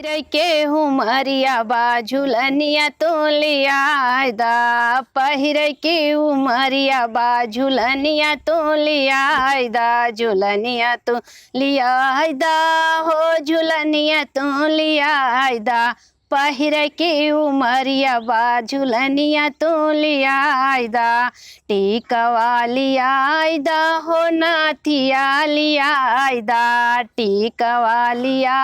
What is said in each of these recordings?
रे के उमरिया बा झुलनिया तो लिया दा पहिर के उमरिया बा झुलनिया तो लिया दा झुलनिया तो लिया दा हो झुलनिया तो लिया दा पहिर के उमरिया बा झुलनिया तो लिया दा टीकवा लिया दा हो नाथिया लिया दा टीकवा लिया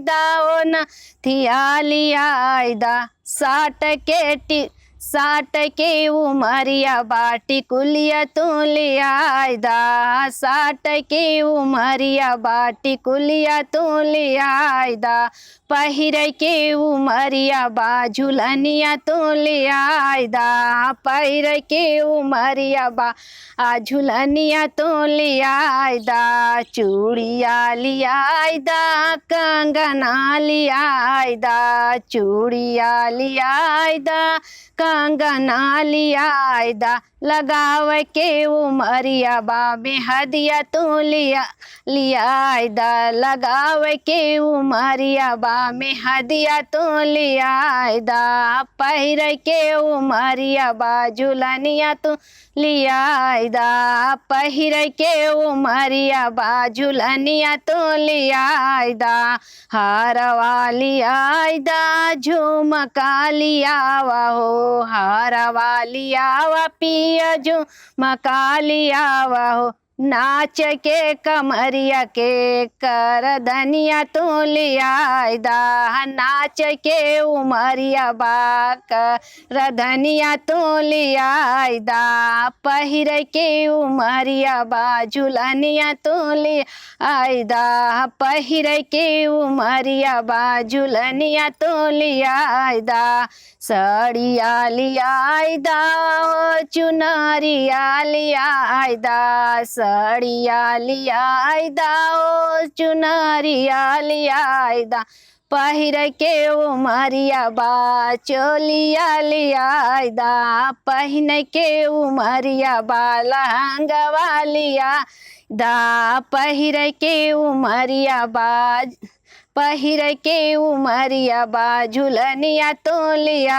दा हो नाथिया लिया दा साठ के उमरिया बाटी कुलिया तो लिया दा साठ के उमरिया बाटी कुलिया तो लिया दा पहिर के उमरिया बा झुलनिया तो लिया दा पहिर के उमरिया बा झुलनिया तो लिया दा चूड़िया लिया दा कंगना लिया दा चूड़िया लिया दा कंगना लिया दा लगाव के उमरिया बा मेहदिया तो लिया दा लगाव के उमरिया बा मेहदिया तो लिया दा पहिर के उमरिया बा झुलनिया तो लिया दा पहिर के उमरिया बा झुलनिया तो लिया दा हारवा लिया दा झुमका लिया हो हारवा लिया वा पिया झुमका लिया हो नाच के कमरिया के कर धनिया तो लिया दा नाच के उमरिया बा कर धनिया तो लिया दा पहिर के उमरिया बा झुलनिया तो लिया दा पहिर के उमरिया बा झुलनिया तो लिया दा साड़िया लिया दा चुनरिया लिया दा साड़िया लिया दा ओ चुनरिया लिया दा पहिर के उमरिया बा चोलिया लिया दा पहिन के उमरिया बा लहंगवा लिया दा पहिर के उमरिया बा पहिर के उमरिया बा झुलनिया तो लिया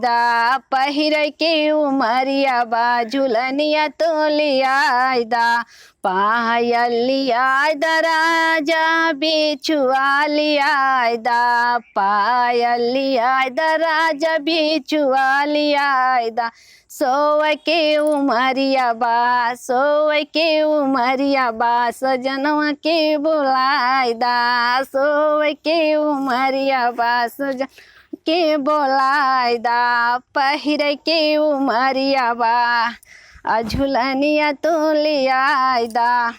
दा पहिर के उमरिया बा झुलनिया तो लिया दा पायल लिया दा राजा बिछुआ लिया दा पायल लिया दा राजा बिछुआ लिया दा सोव के उमरिया बा सोव के उमरिया बा सजनवा के बुलाय दा सोव के उमरिया बा सजन के बोलाय दा पहिर के उमरिया बा झुलनिया तो लिया दा।